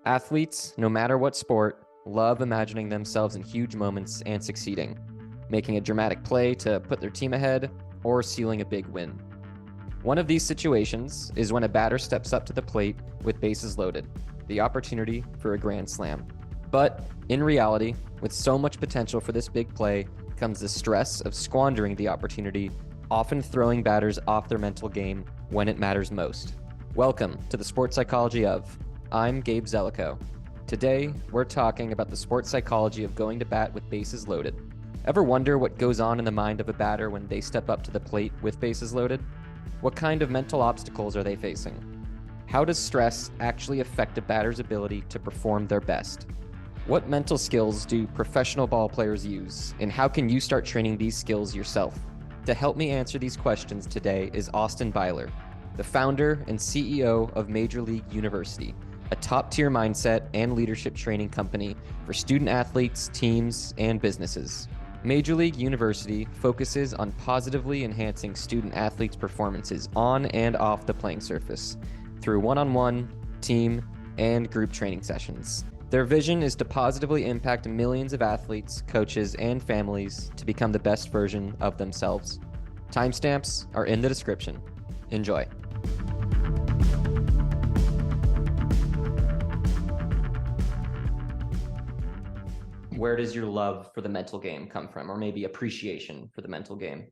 Athletes, no matter what sport, love imagining themselves in huge moments and succeeding, making a dramatic play to put their team ahead or sealing a big win. One of these situations is when a batter steps up to the plate with bases loaded, the opportunity for a grand slam. But in reality, with so much potential for this big play comes the stress of squandering the opportunity, often throwing batters off their mental game when it matters most. Welcome to the Sports Psychology of. I'm Gabe Zelico. Today, we're talking about the sports psychology of going to bat with bases loaded. Ever wonder what goes on in the mind of a batter when they step up to the plate with bases loaded? What kind of mental obstacles are they facing? How does stress actually affect a batter's ability to perform their best? What mental skills do professional ball players use, and how can you start training these skills yourself? To help me answer these questions today is Austin Byler, the founder and CEO of Major League University, a top-tier mindset and leadership training company for student athletes, teams, and businesses. Major League University focuses on positively enhancing student athletes' performances on and off the playing surface through one-on-one, team, and group training sessions. Their vision is to positively impact millions of athletes, coaches, and families to become the best version of themselves. Timestamps are in the description. Enjoy. Where does your love for the mental game come from, or maybe appreciation for the mental game?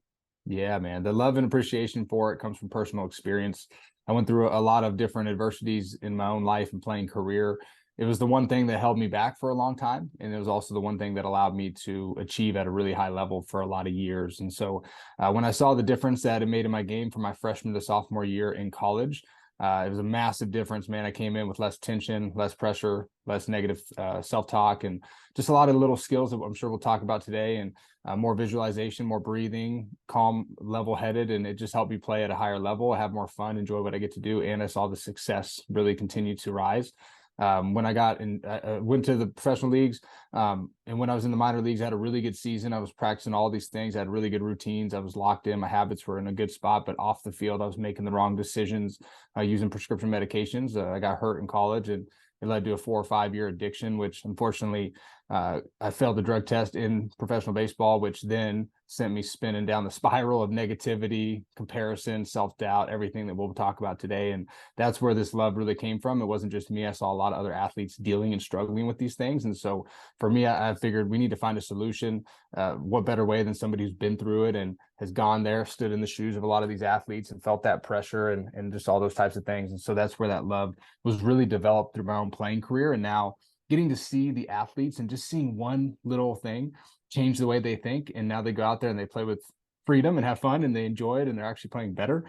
Yeah, man. The love and appreciation for it comes from personal experience. I went through a lot of different adversities in my own life and playing career. It was the one thing that held me back for a long time. And it was also the one thing that allowed me to achieve at a really high level for a lot of years. And so when I saw the difference that it made in my game from my freshman to sophomore year in college, it was a massive difference, man. I came in with less tension, less pressure, less negative self-talk, and just a lot of little skills that I'm sure we'll talk about today, and more visualization, more breathing, calm, level-headed, and it just helped me play at a higher level, have more fun, enjoy what I get to do, and I saw the success really continue to rise. When I went to the professional leagues, and when I was in the minor leagues, I had a really good season. I was practicing all these things. I had really good routines. I was locked in. My habits were in a good spot, but off the field, I was making the wrong decisions, using prescription medications. I got hurt in college, and it led to a 4 or 5 year addiction, which unfortunately I failed the drug test in professional baseball, which then sent me spinning down the spiral of negativity, comparison, self-doubt, everything that we'll talk about today. And that's where this love really came from. It wasn't just me. I saw a lot of other athletes dealing and struggling with these things. And so for me, I figured we need to find a solution. What better way than somebody who's been through it and has gone there, stood in the shoes of a lot of these athletes and felt that pressure and just all those types of things. And so that's where that love was really developed through my own playing career. And now getting to see the athletes and just seeing one little thing change the way they think, and now they go out there and they play with freedom and have fun and they enjoy it and they're actually playing better.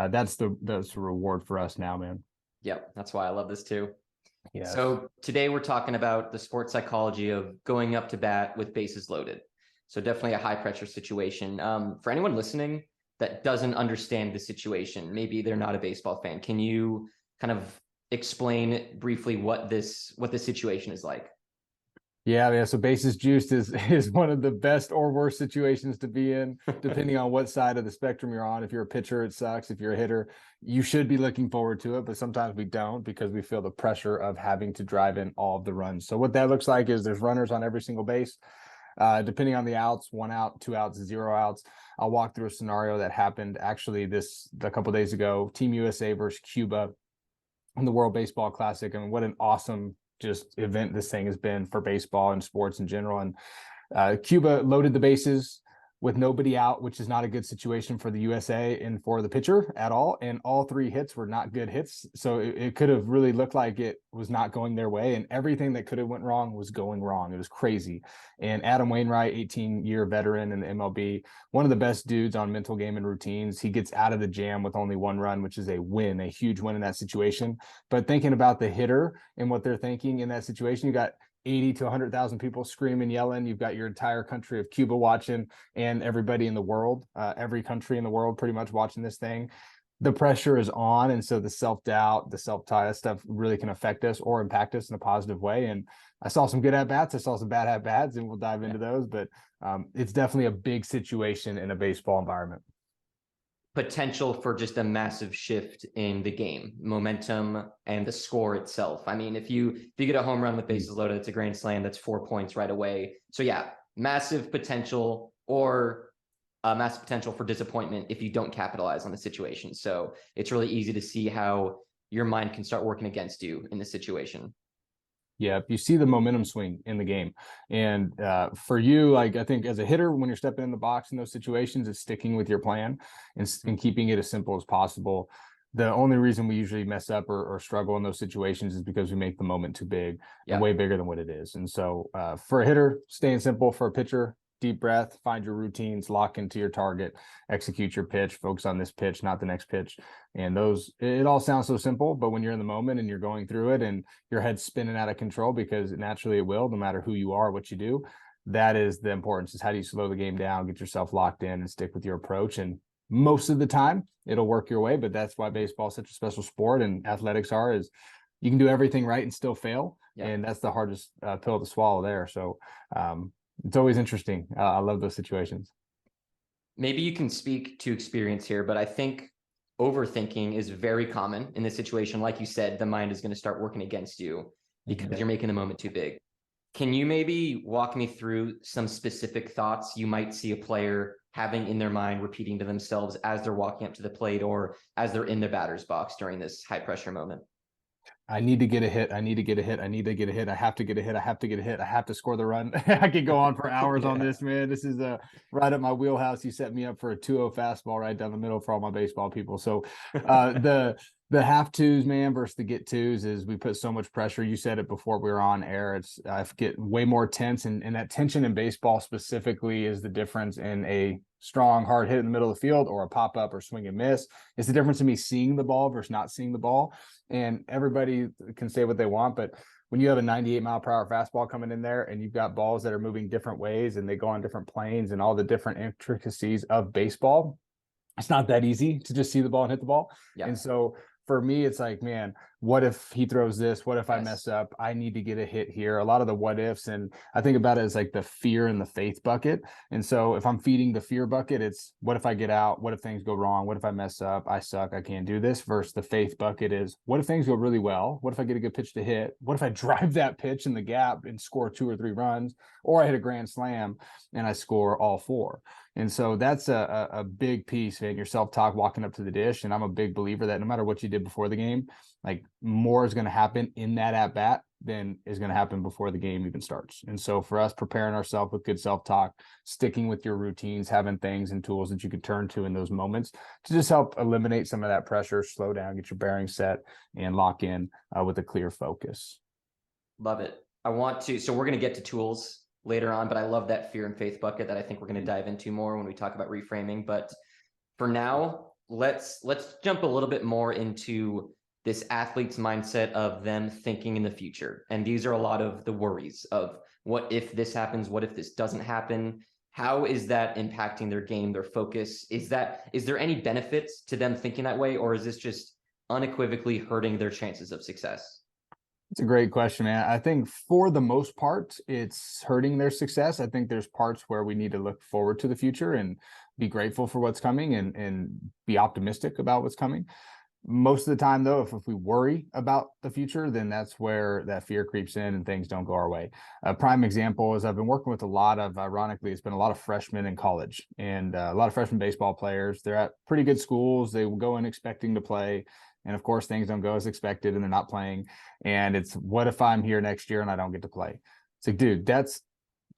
That's the reward for us now, man. Yep, that's why I love this too. Yeah. So today we're talking about the sports psychology of going up to bat with bases loaded. So definitely a high pressure situation. For anyone listening that doesn't understand the situation, maybe they're not a baseball fan, can you kind of explain briefly what the situation is like? Yeah. So bases juiced is one of the best or worst situations to be in, depending on what side of the spectrum you're on. If you're a pitcher, it sucks. If you're a hitter, you should be looking forward to it, but sometimes we don't because we feel the pressure of having to drive in all of the runs. So what that looks like is there's runners on every single base. Depending on the outs, 1 out, 2 outs, 0 outs. I'll walk through a scenario that happened actually a couple of days ago. Team USA versus Cuba in the World Baseball Classic. I mean, what an awesome just event this thing has been for baseball and sports in general. And Cuba loaded the bases with nobody out, which is not a good situation for the USA and for the pitcher at all. And all 3 hits were not good hits. So it could have really looked like it was not going their way. And everything that could have went wrong was going wrong. It was crazy. And Adam Wainwright, 18-year veteran in the MLB, one of the best dudes on mental game and routines. He gets out of the jam with only 1 run, which is a win, a huge win in that situation. But thinking about the hitter and what they're thinking in that situation, you got 80 to 100,000 people screaming, yelling. You've got your entire country of Cuba watching and everybody in the world, every country in the world pretty much watching this thing. The pressure is on. And so the self-doubt, the self-tie stuff really can affect us or impact us in a positive way. And I saw some good at-bats. I saw some bad at-bats, and we'll dive into those. But it's definitely a big situation in a baseball environment. potential for just a massive shift in the game, momentum, and the score itself. I mean, if you get a home run with bases loaded, it's a grand slam. That's 4 points right away. So yeah, massive potential, or massive potential for disappointment if you don't capitalize on the situation. So it's really easy to see how your mind can start working against you in this situation. Yeah, you see the momentum swing in the game. And for you, like, I think as a hitter, when you're stepping in the box in those situations, it's sticking with your plan and keeping it as simple as possible. The only reason we usually mess up or struggle in those situations is because we make the moment too big and way bigger than what it is. And so for a hitter, staying simple. For a pitcher, deep breath, find your routines, lock into your target, execute your pitch, focus on this pitch, not the next pitch. And those, it all sounds so simple, but when you're in the moment and you're going through it and your head's spinning out of control, because naturally it will, no matter who you are, what you do, that is the importance, is how do you slow the game down, get yourself locked in and stick with your approach. And most of the time it'll work your way, but that's why baseball is such a special sport, and athletics are, is you can do everything right and still fail. And that's the hardest pill to swallow there. So it's always interesting. I love those situations. Maybe you can speak to experience here, but I think overthinking is very common in this situation. Like you said, the mind is going to start working against you because you're making the moment too big. Can you maybe walk me through some specific thoughts you might see a player having in their mind, repeating to themselves as they're walking up to the plate or as they're in the batter's box during this high pressure moment? I need to get a hit. I need to get a hit. I need to get a hit. I have to get a hit. I have to get a hit. I have to score the run. I could go on for hours on this, man. This is right up my wheelhouse. You set me up for a 2-0 fastball right down the middle for all my baseball people. So the have tos, man, versus the get tos is we put so much pressure. You said it before we were on air. I get way more tense, and that tension in baseball specifically is the difference in a strong hard hit in the middle of the field or a pop up or swing and miss. It's the difference in me seeing the ball versus not seeing the ball. And everybody can say what they want, but when you have a 98-mile-per-hour fastball coming in there and you've got balls that are moving different ways and they go on different planes and all the different intricacies of baseball, it's not that easy to just see the ball and hit the ball. And so for me, it's like, man, what if he throws this? What if I mess up? I need to get a hit here. A lot of the what ifs, and I think about it as like the fear and the faith bucket. And so if I'm feeding the fear bucket, it's what if I get out? What if things go wrong? What if I mess up? I suck. I can't do this. Versus the faith bucket is, what if things go really well? What if I get a good pitch to hit? What if I drive that pitch in the gap and score 2 or 3 runs? Or I hit a grand slam and I score all 4. And so that's a big piece, man, your self-talk walking up to the dish. And I'm a big believer that no matter what you did before the game, like more is going to happen in that at bat than is going to happen before the game even starts. And so for us, preparing ourselves with good self-talk, sticking with your routines, having things and tools that you could turn to in those moments to just help eliminate some of that pressure, slow down, get your bearings set, and lock in with a clear focus. Love it. So we're going to get to tools later on, but I love that fear and faith bucket that I think we're going to dive into more when we talk about reframing. But for now, let's jump a little bit more into this athlete's mindset of them thinking in the future. And these are a lot of the worries of what if this happens? What if this doesn't happen? How is that impacting their game, their focus? Is there any benefits to them thinking that way, or is this just unequivocally hurting their chances of success? It's a great question, man. I think for the most part, it's hurting their success. I think there's parts where we need to look forward to the future and be grateful for what's coming and be optimistic about what's coming. Most of the time, though, if we worry about the future, then that's where that fear creeps in and things don't go our way. A prime example is I've been working with ironically, it's been a lot of freshmen in college and a lot of freshman baseball players. They're at pretty good schools. They will go in expecting to play. And of course, things don't go as expected and they're not playing. And it's, what if I'm here next year and I don't get to play? It's like, dude, that's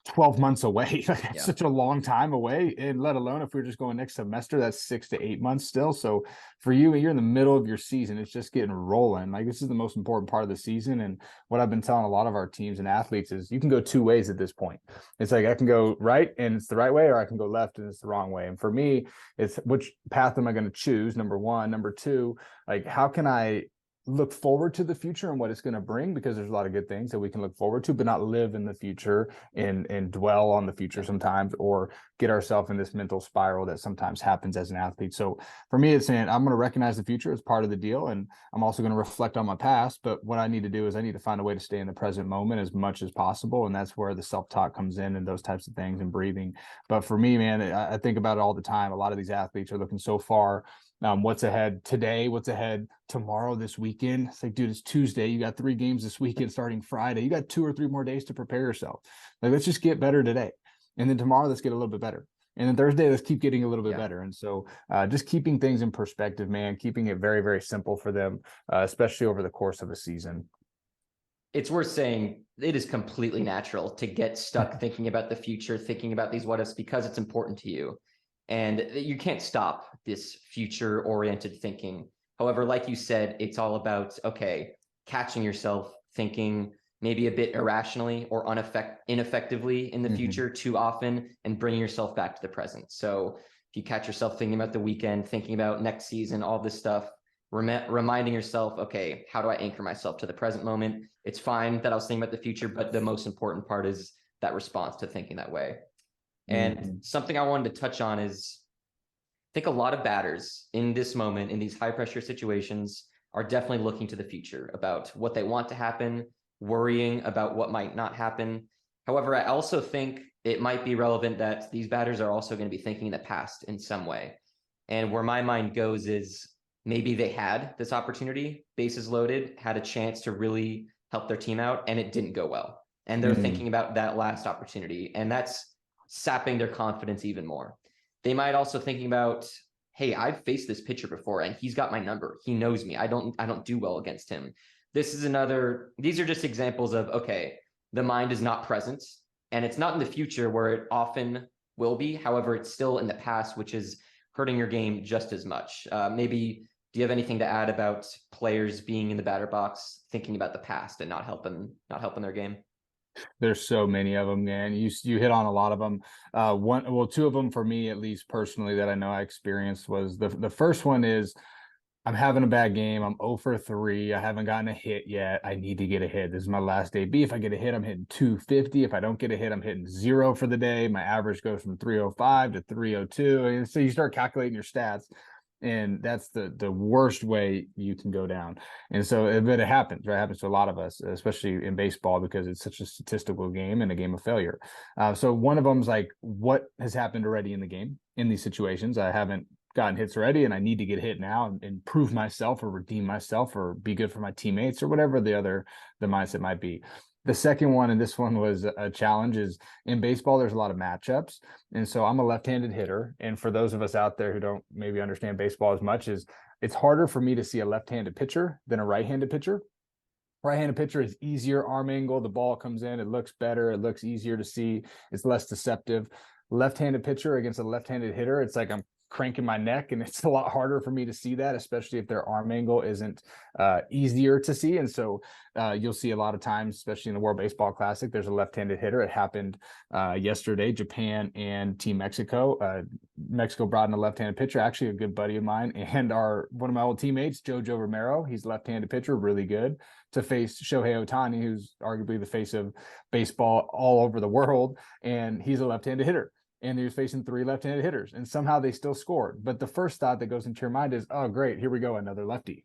12 months away. That's such a long time away. And let alone if we're just going next semester, that's 6 to 8 months still. So for you, you're in the middle of your season. It's just getting rolling. Like, this is the most important part of the season. And what I've been telling a lot of our teams and athletes is you can go 2 ways at this point. It's like, I can go right and it's the right way, or I can go left and it's the wrong way. And for me, it's which path am I going to choose? Number one. Number two, like, how can I look forward to the future and what it's going to bring, because there's a lot of good things that we can look forward to, but not live in the future and dwell on the future sometimes, or get ourselves in this mental spiral that sometimes happens as an athlete. So for me, it's saying I'm going to recognize the future as part of the deal, and I'm also going to reflect on my past. But what I need to do is I need to find a way to stay in the present moment as much as possible, and that's where the self-talk comes in and those types of things, and breathing. But for me, man, I think about it all the time. A lot of these athletes are looking so far. What's ahead today, what's ahead tomorrow, this weekend. It's like, dude, it's Tuesday. You got 3 games this weekend starting Friday. You got 2 or 3 more days to prepare yourself. Like, let's just get better today. And then tomorrow, let's get a little bit better. And then Thursday, let's keep getting a little bit better. And so just keeping things in perspective, man, keeping it very, very simple for them, especially over the course of a season. It's worth saying it is completely natural to get stuck thinking about the future, thinking about these what ifs, because it's important to you. And you can't stop this future oriented thinking. However, like you said, it's all about, okay, catching yourself thinking maybe a bit irrationally or ineffectively in the future too often, and bringing yourself back to the present. So if you catch yourself thinking about the weekend, thinking about next season, all this stuff, reminding yourself, okay, how do I anchor myself to the present moment? It's fine that I was thinking about the future, but the most important part is that response to thinking that way. And something I wanted to touch on is, I think a lot of batters in this moment, in these high pressure situations, are definitely looking to the future about what they want to happen, worrying about what might not happen. However, I also think it might be relevant that these batters are also going to be thinking in the past in some way. And where my mind goes is, maybe they had this opportunity, bases loaded, had a chance to really help their team out, and it didn't go well. And they're thinking about that last opportunity, and that's sapping their confidence even more. They might also thinking about, hey, I've faced this pitcher before and he's got my number. He knows me. I don't do well against him. These are just examples of, okay, the mind is not present, and it's not in the future where it often will be. However, it's still in the past, which is hurting your game just as much. Maybe, do you have anything to add about players being in the batter box, thinking about the past and not helping their game? There's so many of them, man. You hit on a lot of them. 2 of them for me, at least personally, that I know I experienced was the first one is, I'm having a bad game. I'm 0 for 3. I haven't gotten a hit yet. I need to get a hit. This is my last AB. If I get a hit, I'm hitting 250. If I don't get a hit, I'm hitting 0 for the day. My average goes from 305 to 302. And so you start calculating your stats, and that's the worst way you can go down. And so, but it happens, right? It happens to a lot of us, especially in baseball, because it's such a statistical game and a game of failure. So one of them is like, what has happened already in the game in these situations? I haven't gotten hits already, and I need to get hit now and prove myself or redeem myself or be good for my teammates, or whatever the mindset might be. The second one, and this one was a challenge, is in baseball, there's a lot of matchups. And so I'm a left-handed hitter. And for those of us out there who don't maybe understand baseball as much, is it's harder for me to see a left-handed pitcher than a right-handed pitcher. Right-handed pitcher is easier arm angle. The ball comes in, it looks better. It looks easier to see. It's less deceptive. Left-handed pitcher against a left-handed hitter, it's like I'm cranking my neck, and it's a lot harder for me to see that, especially if their arm angle isn't easier to see. And so you'll see a lot of times, especially in the World Baseball Classic, there's a left-handed hitter. It happened yesterday, Japan and Team Mexico. Mexico brought in a left-handed pitcher, actually a good buddy of mine, and one of my old teammates, Jojo Romero. He's a left-handed pitcher, really good, to face Shohei Ohtani, who's arguably the face of baseball all over the world, and he's a left-handed hitter. And he was facing 3 left-handed hitters, and somehow they still scored. But the first thought that goes into your mind is, oh, great, here we go, another lefty.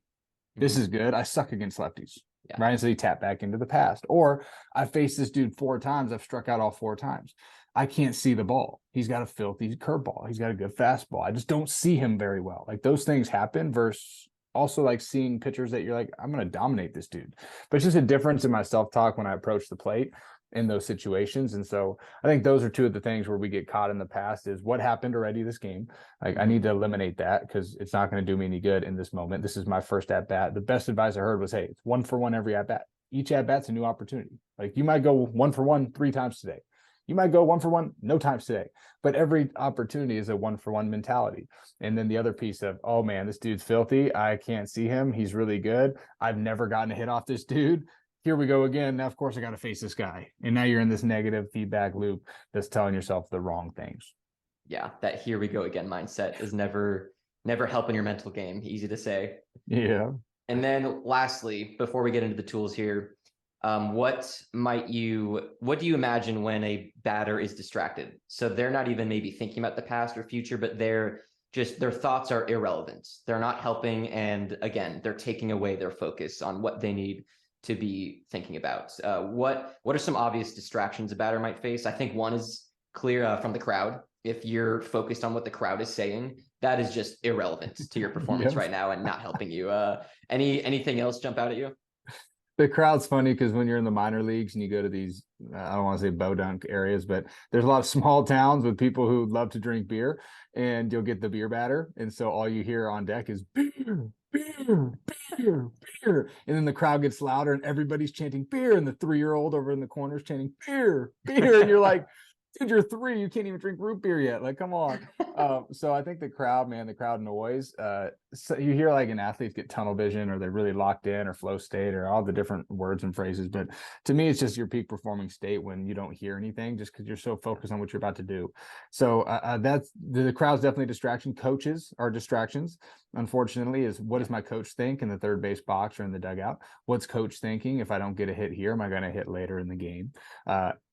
This is good. I suck against lefties, right? And so you tap back into the past. Or I faced this dude 4 times. I've struck out all 4 times. I can't see the ball. He's got a filthy curveball. He's got a good fastball. I just don't see him very well. Like, those things happen versus also like seeing pitchers that you're like, I'm going to dominate this dude. But it's just a difference in my self-talk when I approach the plate in those situations. And so I think those are 2 of the things where we get caught in the past, is what happened already this game. Like, I need to eliminate that, because it's not going to do me any good in this moment. This is my first at bat. The best advice I heard was, hey, it's 1 for 1 every at bat. Each at bat's a new opportunity. Like, you might go 1 for 1 3 times today. You might go 1 for 1 no times today, but every opportunity is a 1 for 1 mentality. And then the other piece of, oh man, this dude's filthy. I can't see him. He's really good. I've never gotten a hit off this dude. Here we go again. Now, of course, I got to face this guy. And now you're in this negative feedback loop that's telling yourself the wrong things. Yeah, that here we go again mindset is never helping your mental game. Easy to say. Yeah. And then lastly, before we get into the tools here, what do you imagine when a batter is distracted? So they're not even maybe thinking about the past or future, but their thoughts are irrelevant. They're not helping. And again, they're taking away their focus on what they need to be thinking about. What are some obvious distractions a batter might face? I think one is clear from the crowd. If you're focused on what the crowd is saying, that is just irrelevant to your performance right now and not helping you. Anything else jump out at you? The crowd's funny because when you're in the minor leagues and you go to these, I don't want to say bodunk areas, but there's a lot of small towns with people who love to drink beer, and you'll get the beer batter. And so all you hear on deck is beer, beer, beer, beer. And then the crowd gets louder and everybody's chanting beer. And the 3-year-old over in the corner is chanting beer, beer. And you're like, dude, you're 3. You can't even drink root beer yet. Like, come on. So I think the crowd noise. So you hear like an athlete get tunnel vision, or they're really locked in, or flow state, or all the different words and phrases. But to me, it's just your peak performing state when you don't hear anything, just because you're so focused on what you're about to do. So that's the crowd's definitely a distraction. Coaches are distractions. Unfortunately, is what does my coach think in the third base box or in the dugout? What's coach thinking? If I don't get a hit here, am I going to hit later in the game?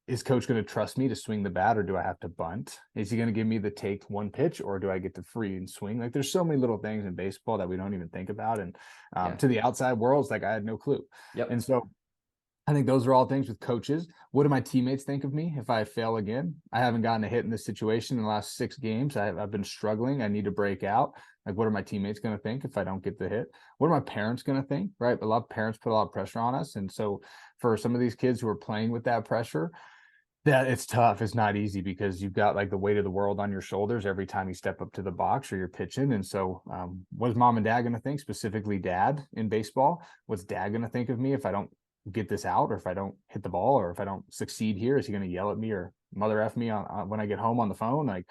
Is coach going to trust me to swing the bat, or do I have to bunt? Is he going to give me the take one pitch, or do I get to free and swing? Like, there's so many little things in baseball that we don't even think about. And to the outside world, it's like I had no clue. Yep. And so I think those are all things with coaches. What do my teammates think of me if I fail again? I haven't gotten a hit in this situation in the last 6 games. I've been struggling. I need to break out. Like, what are my teammates going to think if I don't get the hit? What are my parents going to think, right? A lot of parents put a lot of pressure on us. And so for some of these kids who are playing with that pressure, that it's tough. It's not easy because you've got like the weight of the world on your shoulders every time you step up to the box or you're pitching. And so what is mom and dad going to think, specifically dad in baseball? What's dad going to think of me if I don't get this out, or if I don't hit the ball, or if I don't succeed here? Is he going to yell at me or mother F me on when I get home on the phone? Like,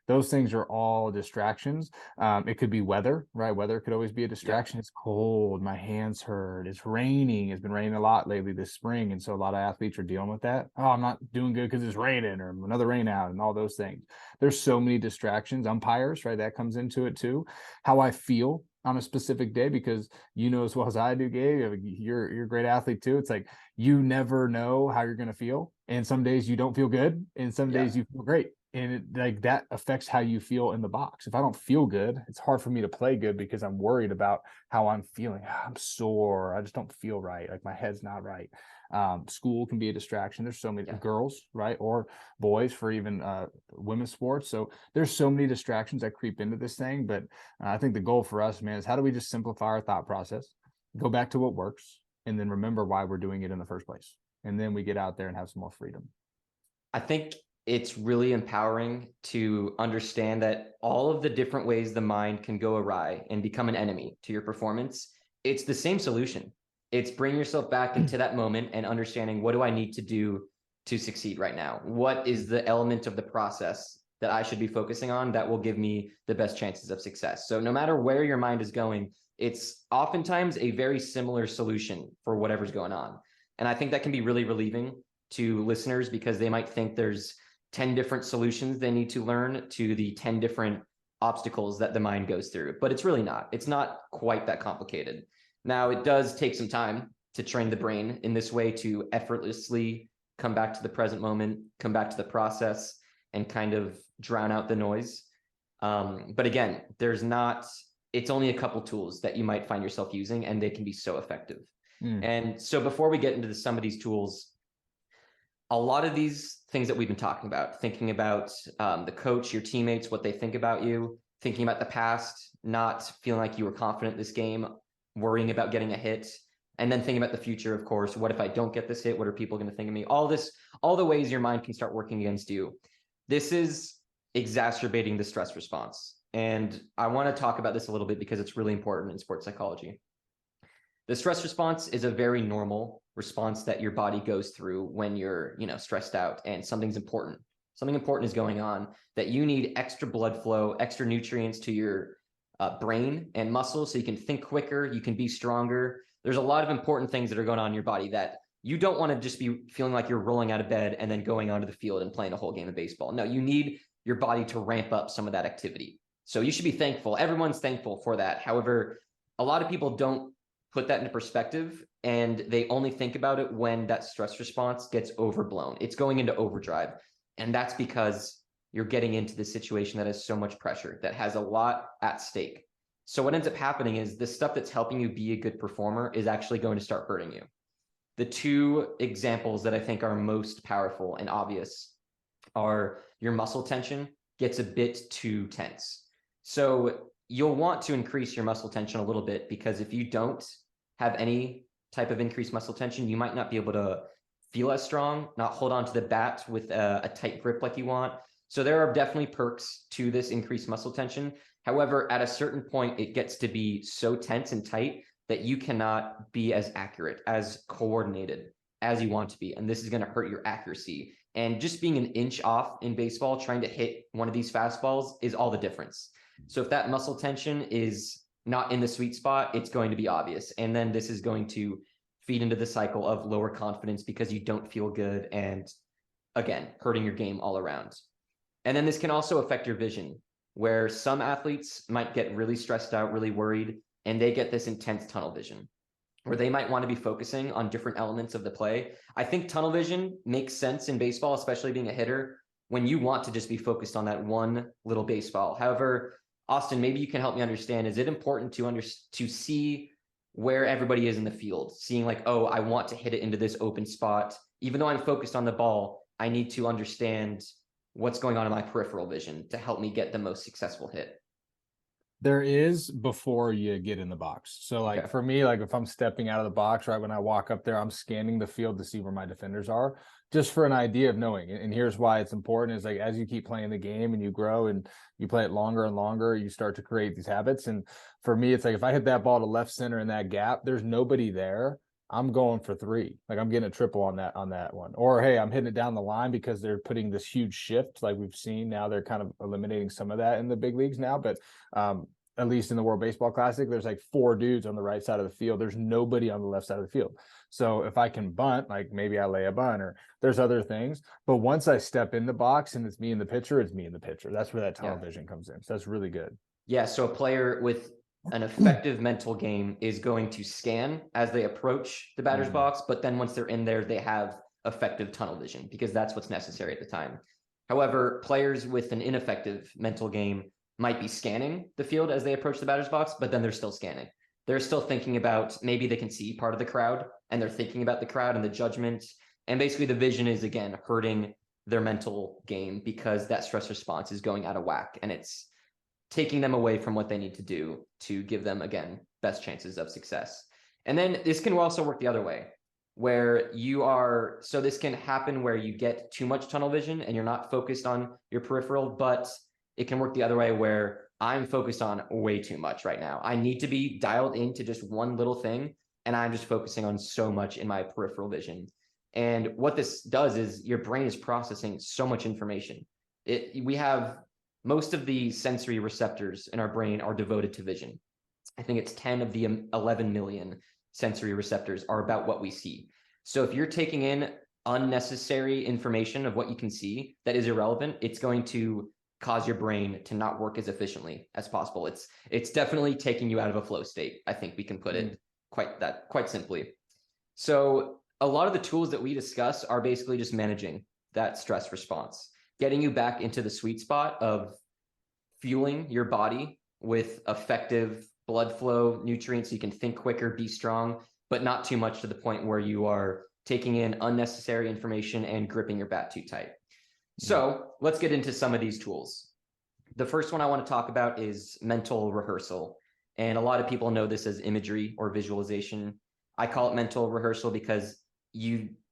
those things are all distractions. It could be weather, right? Weather could always be a distraction. Yeah. It's cold. My hands hurt. It's raining. It's been raining a lot lately this spring. And so a lot of athletes are dealing with that. Oh, I'm not doing good because it's raining, or another rain out, and all those things. There's so many distractions. Umpires, right? That comes into it too. How I feel on a specific day, because you know as well as I do, Gabe, you're a great athlete too. It's like, you never know how you're going to feel. And some days you don't feel good, and some days you feel great. And like that affects how you feel in the box. If I don't feel good, it's hard for me to play good because I'm worried about how I'm feeling. I'm sore. I just don't feel right. Like, my head's not right. School can be a distraction. There's so many girls, right? Or boys for even women's sports. So there's so many distractions that creep into this thing. But I think the goal for us, man, is how do we just simplify our thought process, go back to what works, and then remember why we're doing it in the first place. And then we get out there and have some more freedom. I think it's really empowering to understand that all of the different ways the mind can go awry and become an enemy to your performance, it's the same solution. It's bringing yourself back into that moment and understanding, what do I need to do to succeed right now? What is the element of the process that I should be focusing on that will give me the best chances of success? So no matter where your mind is going, it's oftentimes a very similar solution for whatever's going on. And I think that can be really relieving to listeners, because they might think there's 10 different solutions they need to learn to the 10 different obstacles that the mind goes through. But it's really not. It's not quite that complicated. Now, it does take some time to train the brain in this way to effortlessly come back to the present moment, come back to the process, and kind of drown out the noise. But again, it's only a couple tools that you might find yourself using, and they can be so effective. And so before we get into some of these tools, a lot of these things that we've been talking about, thinking about the coach, your teammates, what they think about you, thinking about the past, not feeling like you were confident this game, worrying about getting a hit, and then thinking about the future, of course. What if I don't get this hit? What are people going to think of me? All the ways your mind can start working against you. This is exacerbating the stress response. And I want to talk about this a little bit because it's really important in sports psychology. The stress response is a very normal response that your body goes through when you're, stressed out and something's important. Something important is going on, that you need extra blood flow, extra nutrients to your brain and muscles so you can think quicker, you can be stronger. There's a lot of important things that are going on in your body that you don't want to just be feeling like you're rolling out of bed and then going onto the field and playing a whole game of baseball. No, you need your body to ramp up some of that activity. So you should be thankful. Everyone's thankful for that. However, a lot of people don't put that into perspective, and they only think about it when that stress response gets overblown. It's going into overdrive. And that's because you're getting into the situation that has so much pressure, that has a lot at stake. So what ends up happening is the stuff that's helping you be a good performer is actually going to start hurting you. The two examples that I think are most powerful and obvious are your muscle tension gets a bit too tense. So you'll want to increase your muscle tension a little bit, because if you don't have any type of increased muscle tension, you might not be able to feel as strong, not hold on to the bat with a tight grip like you want. So there are definitely perks to this increased muscle tension. However, at a certain point, it gets to be so tense and tight that you cannot be as accurate, as coordinated as you want to be. And this is going to hurt your accuracy. And just being an inch off in baseball, trying to hit one of these fastballs is all the difference. So if that muscle tension is not in the sweet spot, it's going to be obvious. And then this is going to feed into the cycle of lower confidence because you don't feel good, and again, hurting your game all around. And then this can also affect your vision, where some athletes might get really stressed out, really worried, and they get this intense tunnel vision, where they might want to be focusing on different elements of the play. I think tunnel vision makes sense in baseball, especially being a hitter, when you want to just be focused on that one little baseball. However, Austin, maybe you can help me understand, is it important to see where everybody is in the field, seeing like, oh, I want to hit it into this open spot. Even though I'm focused on the ball, I need to understand what's going on in my peripheral vision to help me get the most successful hit. There is before you get in the box. So like Okay. for me, like if I'm stepping out of the box, right when I walk up there, I'm scanning the field to see where my defenders are, just for an idea of knowing. And here's why it's important is like as you keep playing the game and you grow and you play it longer and longer, you start to create these habits. And for me, it's like if I hit that ball to left center in that gap, there's nobody there, I'm going for three. Like I'm getting a triple on that one. Or hey, I'm hitting it down the line because they're putting this huge shift like we've seen. Now they're kind of eliminating some of that in the big leagues now, but at least in the World Baseball Classic, there's like 4 dudes on the right side of the field. There's nobody on the left side of the field. So if I can bunt, like maybe I lay a bunt, or there's other things. But once I step in the box and it's me and the pitcher, it's me and the pitcher. That's where that tunnel vision comes in. So that's really good. Yeah. So a player with an effective mental game is going to scan as they approach the batter's box, but then once they're in there, they have effective tunnel vision because that's what's necessary at the time. However, players with an ineffective mental game might be scanning the field as they approach the batter's box, but then they're still scanning. They're still thinking about, maybe they can see part of the crowd and they're thinking about the crowd and the judgment. And basically the vision is, again, hurting their mental game because that stress response is going out of whack and it's taking them away from what they need to do to give them, again, best chances of success. And then this can also work the other way, where so this can happen where you get too much tunnel vision and you're not focused on your peripheral, but it can work the other way where I'm focused on way too much right now. I need to be dialed into just one little thing, and I'm just focusing on so much in my peripheral vision. And what this does is your brain is processing so much information. We have most of the sensory receptors in our brain are devoted to vision. I think it's 10 of the 11 million sensory receptors are about what we see. So if you're taking in unnecessary information of what you can see that is irrelevant, it's going to cause your brain to not work as efficiently as possible. It's definitely taking you out of a flow state. I think we can put it quite simply. So a lot of the tools that we discuss are basically just managing that stress response, getting you back into the sweet spot of fueling your body with effective blood flow, nutrients, so you can think quicker, be strong, but not too much to the point where you are taking in unnecessary information and gripping your bat too tight. So let's get into some of these tools. The first one I want to talk about is mental rehearsal. And a lot of people know this as imagery or visualization. I call it mental rehearsal because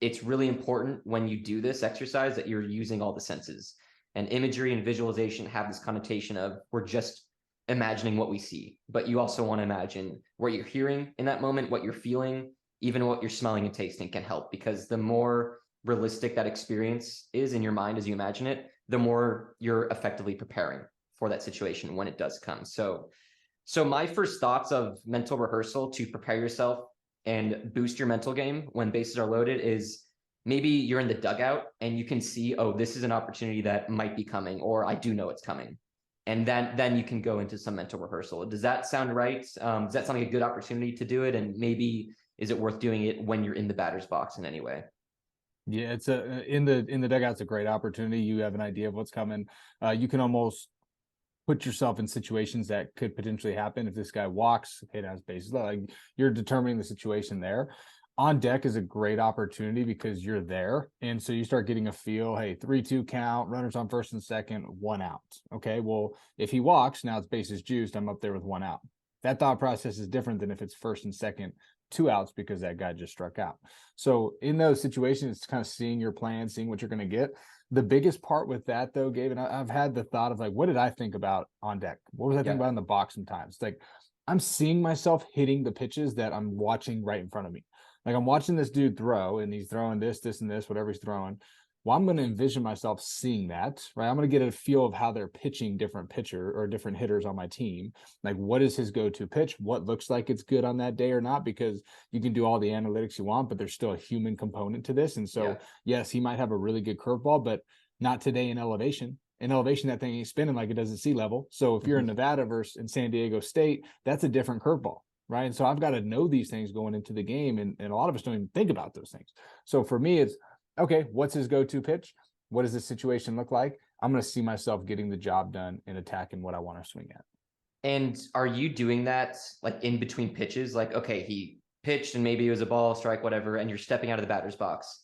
it's really important when you do this exercise that you're using all the senses. And imagery and visualization have this connotation of we're just imagining what we see, but you also want to imagine what you're hearing in that moment, what you're feeling, even what you're smelling and tasting can help, because the more realistic that experience is in your mind as you imagine it, the more you're effectively preparing for that situation when it does come. So my first thoughts of mental rehearsal to prepare yourself and boost your mental game when bases are loaded is maybe you're in the dugout and you can see, oh, this is an opportunity that might be coming, or I do know it's coming. and then you can go into some mental rehearsal. Does that sound right? Does that sound like a good opportunity to do it? And maybe is it worth doing it when you're in the batter's box in any way? Yeah, it's in the dugout's a great opportunity. You have an idea of what's coming. You can almost put yourself in situations that could potentially happen if this guy walks, okay, down bases. Like you're determining the situation there. On deck is a great opportunity because you're there. And so you start getting a feel, hey, 3-2 count, runners on first and second, 1 out. Okay. Well, if he walks, now it's bases juiced. I'm up there with 1 out. That thought process is different than if it's first and second, 2 outs because that guy just struck out. So in those situations, it's kind of seeing your plan, seeing what you're going to get. The biggest part with that, though, Gabe, and I've had the thought of like, what did I think about on deck? What was I thinking about in the box sometimes? It's like I'm seeing myself hitting the pitches that I'm watching right in front of me. Like I'm watching this dude throw, and he's throwing this, and this, whatever he's throwing. Well, I'm going to envision myself seeing that, right? I'm going to get a feel of how they're pitching different pitcher or different hitters on my team. Like, what is his go-to pitch? What looks like it's good on that day or not? Because you can do all the analytics you want, but there's still a human component to this. And so, yes, he might have a really good curveball, but not today in elevation. In elevation, that thing ain't spinning like it does at sea level. So if you're in Nevada versus in San Diego State, that's a different curveball, right? And so I've got to know these things going into the game, and a lot of us don't even think about those things. So for me, it's okay, what's his go-to pitch? What does the situation look like? I'm going to see myself getting the job done and attacking what I want to swing at. And are you doing that like in between pitches? Like, okay, he pitched and maybe it was a ball, strike, whatever, and you're stepping out of the batter's box.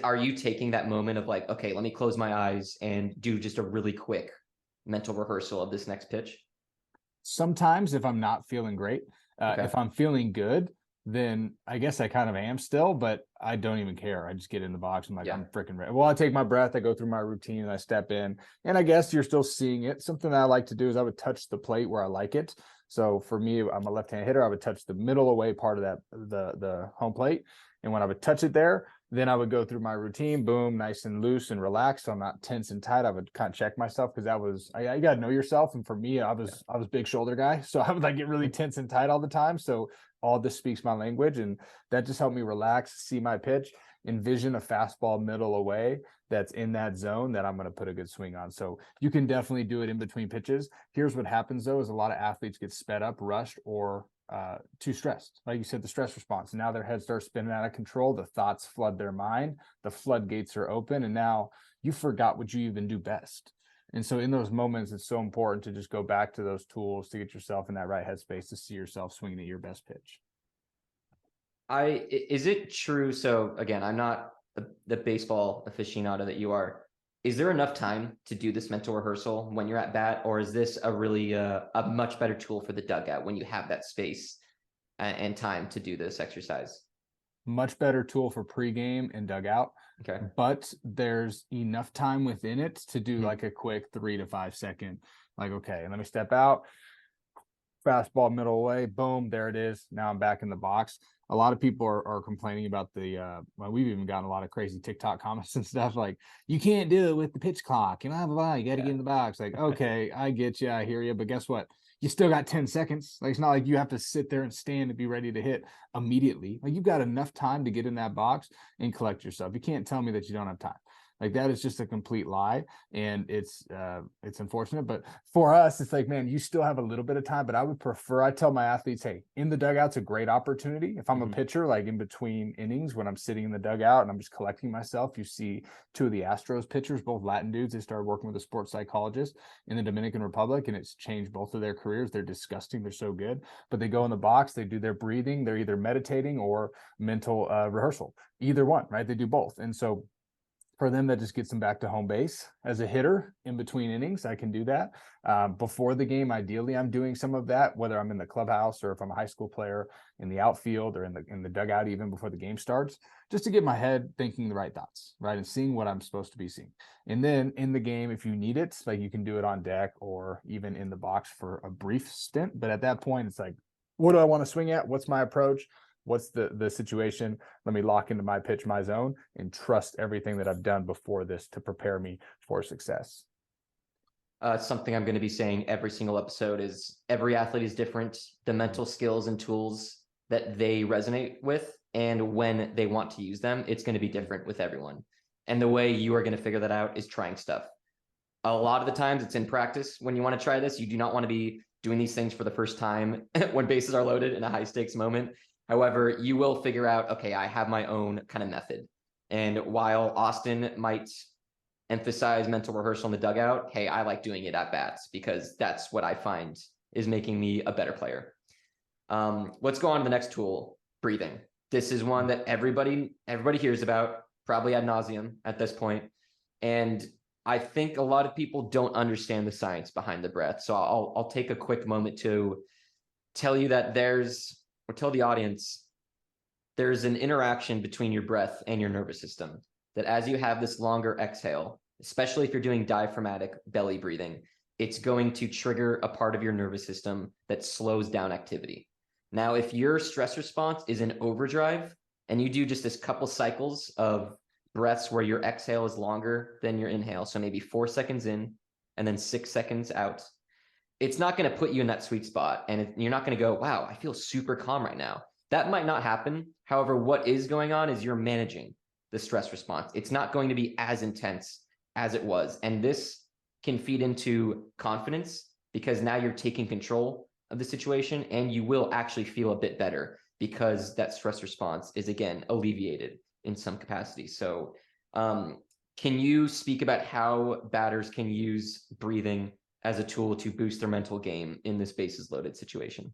Are you taking that moment of like, okay, let me close my eyes and do just a really quick mental rehearsal of this next pitch? Sometimes if I'm not feeling great, if I'm feeling good, then I guess I kind of am still, but I don't even care. I just get in the box. I'm like, I'm freaking ready. Well, I take my breath, I go through my routine, and I step in. And I guess you're still seeing it. Something that I like to do is I would touch the plate where I like it. So for me, I'm a left-hand hitter. I would touch the middle away part of that, the home plate. And when I would touch it there, then I would go through my routine, boom, nice and loose and relaxed. So I'm not tense and tight. I would kind of check myself because that was, I got to know yourself. And for me, I was big shoulder guy. So I would like get really tense and tight all the time. So all this speaks my language, and that just helped me relax, see my pitch, envision a fastball middle away that's in that zone that I'm going to put a good swing on. So you can definitely do it in between pitches. Here's what happens though, is a lot of athletes get sped up, rushed, or too stressed. Like you said, the stress response. Now their head starts spinning out of control. The thoughts flood their mind. The floodgates are open, and now you forgot what you even do best. And so in those moments, it's so important to just go back to those tools to get yourself in that right headspace to see yourself swinging at your best pitch. Is it true? So again, I'm not the baseball aficionado that you are. Is there enough time to do this mental rehearsal when you're at bat, or is this a really a much better tool for the dugout when you have that space and time to do this exercise? Much better tool for pregame and dugout. Okay. But there's enough time within it to do like a quick 3 to 5 second, like, okay, let me step out, fastball middle away, boom, there it is. Now I'm back in the box. A lot of people are complaining about well, we've even gotten a lot of crazy TikTok comments and stuff like, you can't do it with the pitch clock and blah, blah, blah. You got to get in the box. Like, okay, I get you. I hear you. But guess what? You still got 10 seconds. Like, it's not like you have to sit there and stand and be ready to hit immediately. Like, you've got enough time to get in that box and collect yourself. You can't tell me that you don't have time. Like, that is just a complete lie, and it's unfortunate. But for us, it's like, man, you still have a little bit of time. But I would prefer, I tell my athletes, hey, in the dugout's a great opportunity. If I'm a pitcher, like in between innings, when I'm sitting in the dugout and I'm just collecting myself, you see 2 of the Astros pitchers, both Latin dudes. They started working with a sports psychologist in the Dominican Republic, and it's changed both of their careers. They're disgusting. They're so good. But they go in the box, they do their breathing. They're either meditating or mental rehearsal. Either one, right? They do both. And so for them, that just gets them back to home base. As a hitter in between innings, I can do that. Before the game, ideally, I'm doing some of that, whether I'm in the clubhouse or if I'm a high school player in the outfield or in the dugout, even before the game starts, just to get my head thinking the right thoughts, right, and seeing what I'm supposed to be seeing. And then in the game, if you need it, like you can do it on deck or even in the box for a brief stint. But at that point, it's like, what do I want to swing at? What's my approach? What's the situation? Let me lock into my pitch, my zone, and trust everything that I've done before this to prepare me for success. Something I'm going to be saying every single episode is every athlete is different. The mental skills and tools that they resonate with, and when they want to use them, it's going to be different with everyone. And the way you are going to figure that out is trying stuff. A lot of the times it's in practice. When you want to try this, you do not want to be doing these things for the first time when bases are loaded in a high stakes moment. However, you will figure out, okay, I have my own kind of method. And while Austin might emphasize mental rehearsal in the dugout, hey, I like doing it at bats because that's what I find is making me a better player. Let's go on to the next tool, breathing. This is one that everybody hears about, probably ad nauseum at this point. And I think a lot of people don't understand the science behind the breath. So I'll take a quick moment to tell you that tell the audience, there's an interaction between your breath and your nervous system. That as you have this longer exhale, especially if you're doing diaphragmatic belly breathing, it's going to trigger a part of your nervous system that slows down activity. Now, if your stress response is in overdrive and you do just this couple cycles of breaths where your exhale is longer than your inhale, so maybe 4 seconds in and then 6 seconds out, it's not going to put you in that sweet spot. And you're not going to go, wow, I feel super calm right now. That might not happen. However, what is going on is you're managing the stress response. It's not going to be as intense as it was. And this can feed into confidence because now you're taking control of the situation and you will actually feel a bit better because that stress response is, again, alleviated in some capacity. So can you speak about how batters can use breathing as a tool to boost their mental game in this bases loaded situation?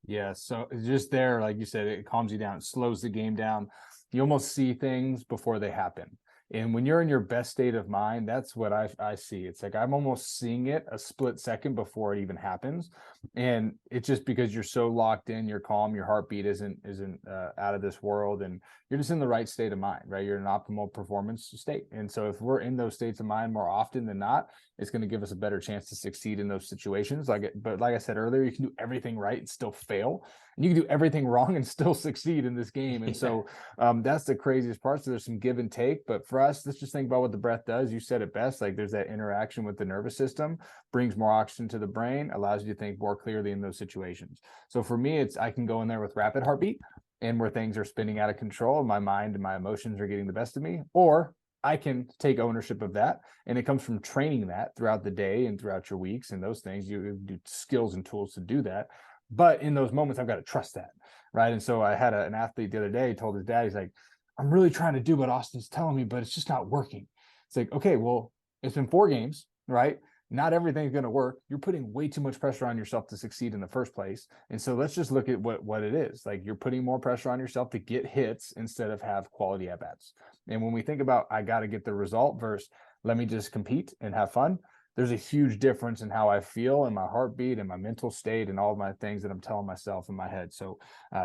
Yeah, so just there, like you said, it calms you down, it slows the game down. You almost see things before they happen. And when you're in your best state of mind, that's what I see. It's like I'm almost seeing it a split second before it even happens. And it's just because you're so locked in, you're calm, your heartbeat isn't out of this world, and you're just in the right state of mind, right? You're in an optimal performance state. And so if we're in those states of mind more often than not, it's going to give us a better chance to succeed in those situations. But like I said earlier, you can do everything right and still fail, and you can do everything wrong and still succeed in this game. And so that's the craziest part. So there's some give and take, but for us, let's just think about what the breath does. You said it best. Like there's that interaction with the nervous system, brings more oxygen to the brain, allows you to think more clearly in those situations. So for me, I can go in there with rapid heartbeat and where things are spinning out of control, my mind and my emotions are getting the best of me, or I can take ownership of that. And it comes from training that throughout the day and throughout your weeks and those things. You do skills and tools to do that. But in those moments, I've got to trust that. Right. And so I had an athlete the other day told his dad, he's like, I'm really trying to do what Austin's telling me, but it's just not working. It's like, okay, well, it's been 4 games, right? Not everything's going to work. You're putting way too much pressure on yourself to succeed in the first place. And so let's just look at what it is. Like you're putting more pressure on yourself to get hits instead of have quality at bats. And when we think about, I got to get the result versus let me just compete and have fun, there's a huge difference in how I feel and my heartbeat and my mental state and all of my things that I'm telling myself in my head. So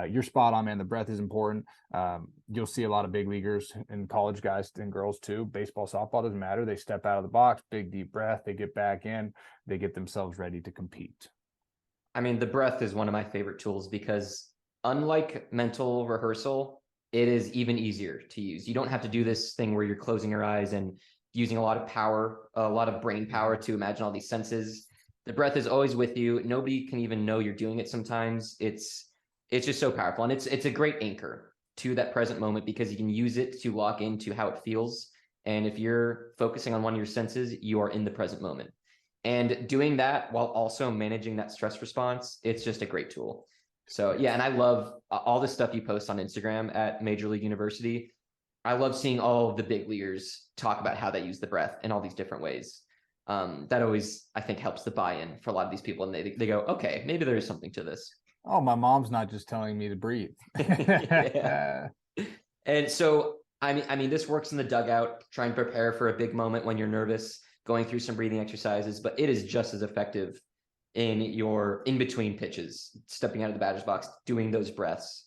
you're spot on, man. The breath is important. You'll see a lot of big leaguers and college guys and girls too. Baseball, softball, doesn't matter. They step out of the box, big deep breath. They get back in. They get themselves ready to compete. I mean, the breath is one of my favorite tools because unlike mental rehearsal, it is even easier to use. You don't have to do this thing where you're closing your eyes and using a lot of power, a lot of brain power to imagine all these senses. The breath is always with you. Nobody can even know you're doing it sometimes. It's just so powerful. And it's a great anchor to that present moment because you can use it to lock into how it feels. And if you're focusing on one of your senses, you are in the present moment. And doing that while also managing that stress response, it's just a great tool. So yeah, and I love all the stuff you post on Instagram at Major League University. I love seeing all of the big leaguers talk about how they use the breath in all these different ways. That always, I think, helps the buy-in for a lot of these people. And they go, okay, maybe there is something to this. Oh, my mom's not just telling me to breathe. Yeah. And so, I mean, this works in the dugout, trying to prepare for a big moment when you're nervous, going through some breathing exercises, but it is just as effective in your in-between pitches, stepping out of the batter's box, doing those breaths.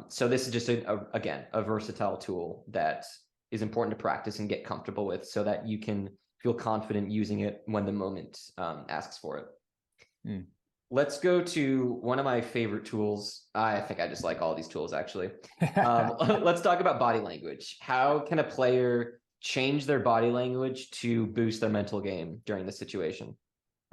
So this is just, again, a versatile tool that is important to practice and get comfortable with so that you can feel confident using it when the moment asks for it. Mm. Let's go to one of my favorite tools. I think I just like all these tools, actually. Let's talk about body language. How can a player change their body language to boost their mental game during the situation?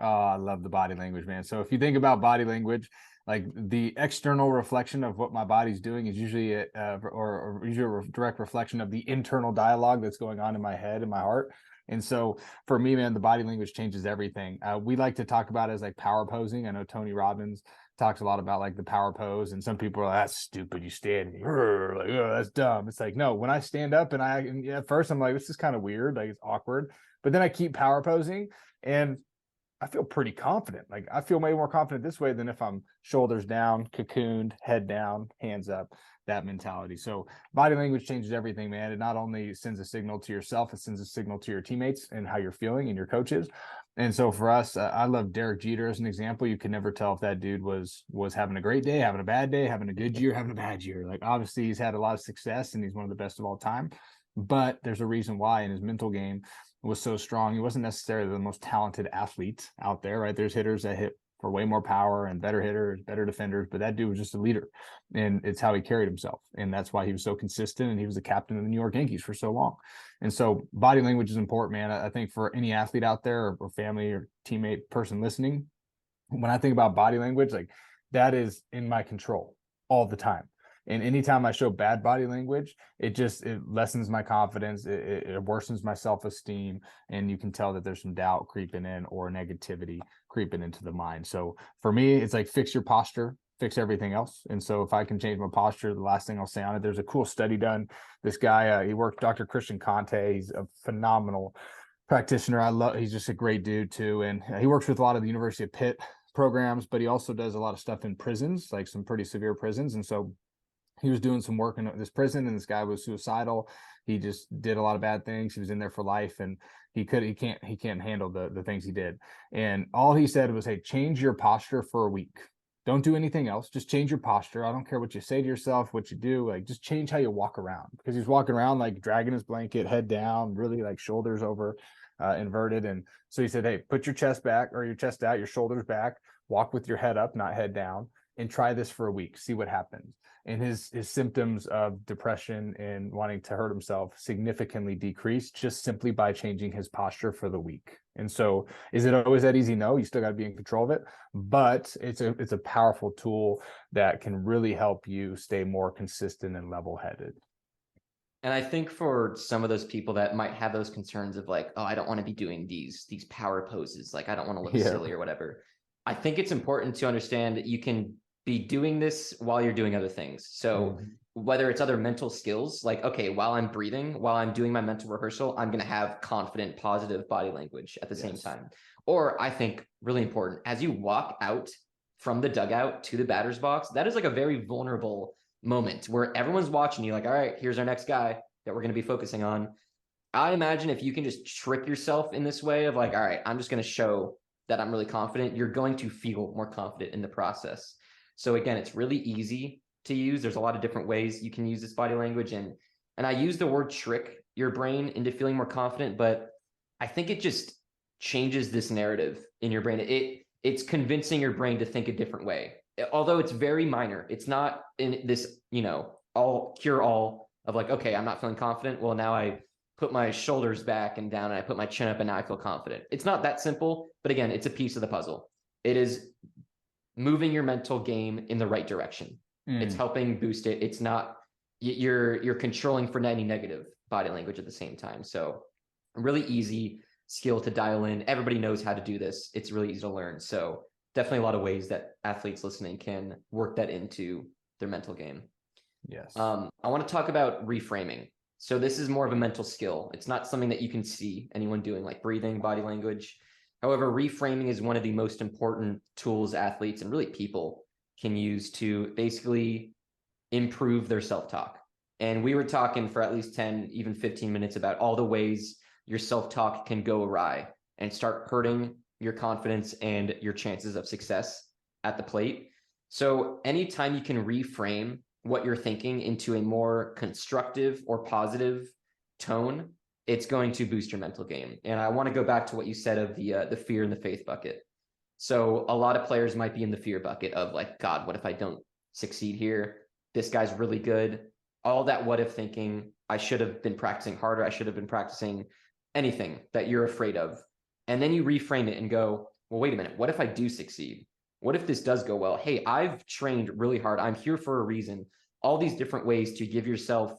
Oh, I love the body language, man. So if you think about body language, like the external reflection of what my body's doing is usually usually a direct reflection of the internal dialogue that's going on in my head and my heart. And so for me, man, the body language changes everything. We like to talk about it as like power posing. I know Tony Robbins talks a lot about like the power pose, and some people are like, that's stupid. You stand, like, oh, that's dumb. It's like, no, when I stand up and at first I'm like, this is kind of weird. Like it's awkward, but then I keep power posing and I feel pretty confident. Like I feel way more confident this way than if I'm shoulders down, cocooned, head down, hands up, that mentality. So body language changes everything, man. It not only sends a signal to yourself, it sends a signal to your teammates and how you're feeling and your coaches. And so for us, I love Derek Jeter as an example. You can never tell if that dude was having a great day, having a bad day, having a good year, having a bad year. Like obviously he's had a lot of success and he's one of the best of all time, but there's a reason why in his mental game was so strong. He wasn't necessarily the most talented athlete out there, right? There's hitters that hit for way more power and better hitters, better defenders, but that dude was just a leader, and it's how he carried himself. And that's why he was so consistent, and he was the captain of the New York Yankees for so long. And so body language is important, man. I think for any athlete out there or family or teammate person listening, when I think about body language, like that is in my control all the time. And anytime I show bad body language, it lessens my confidence. It worsens my self-esteem. And you can tell that there's some doubt creeping in or negativity creeping into the mind. So for me, it's like fix your posture, fix everything else. And so if I can change my posture, the last thing I'll say on it, there's a cool study done. This guy, he worked, Dr. Christian Conte. He's a phenomenal practitioner. He's just a great dude too. And he works with a lot of the University of Pitt programs, but he also does a lot of stuff in prisons, like some pretty severe prisons. And so he was doing some work in this prison, and this guy was suicidal. He just did a lot of bad things. He was in there for life, and he can't handle the things he did. And all he said was, hey, change your posture for a week. Don't do anything else. Just change your posture. I don't care what you say to yourself, what you do, like just change how you walk around, because he's walking around like dragging his blanket, head down, really like shoulders over, inverted. And so he said, hey, put your chest back or your chest out, your shoulders back, walk with your head up, not head down, and try this for a week, see what happens. And his symptoms of depression and wanting to hurt himself significantly decreased just simply by changing his posture for the week. And so is it always that easy? No, you still got to be in control of it, but it's a powerful tool that can really help you stay more consistent and level-headed. And I think for some of those people that might have those concerns of like, oh, I don't want to be doing these power poses, like I don't want to look silly or whatever. I think it's important to understand that you can be doing this while you're doing other things. So whether it's other mental skills, like, okay, while I'm breathing, while I'm doing my mental rehearsal, I'm going to have confident, positive body language at the same time. Or I think really important, as you walk out from the dugout to the batter's box, that is like a very vulnerable moment where everyone's watching you like, all right, here's our next guy that we're going to be focusing on. I imagine if you can just trick yourself in this way of like, all right, I'm just going to show that I'm really confident, you're going to feel more confident in the process. So again, it's really easy to use. There's a lot of different ways you can use this body language. And I use the word trick your brain into feeling more confident, but I think it just changes this narrative in your brain. It's convincing your brain to think a different way. Although it's very minor. It's not in this, all cure all of like, okay, I'm not feeling confident. Well, now I put my shoulders back and down and I put my chin up and now I feel confident. It's not that simple, but again, it's a piece of the puzzle. It is moving your mental game in the right direction. It's helping boost it. It's not, you're controlling for any negative body language at the same time. So really easy skill to dial in. Everybody knows how to do this. It's really easy to learn. So definitely a lot of ways that athletes listening can work that into their mental game. Yes. I want to talk about reframing. So this is more of a mental skill. It's not something that you can see anyone doing, like breathing, body language. However, reframing is one of the most important tools athletes and really people can use to basically improve their self-talk. And we were talking for at least 10, even 15 minutes about all the ways your self-talk can go awry and start hurting your confidence and your chances of success at the plate. So anytime you can reframe what you're thinking into a more constructive or positive tone, it's going to boost your mental game. And I want to go back to what you said of the fear and the faith bucket. So a lot of players might be in the fear bucket of like, God, what if I don't succeed here? This guy's really good. All that what if thinking, I should have been practicing harder. I should have been practicing anything that you're afraid of. And then you reframe it and go, well, wait a minute. What if I do succeed? What if this does go well? Hey, I've trained really hard. I'm here for a reason. All these different ways to give yourself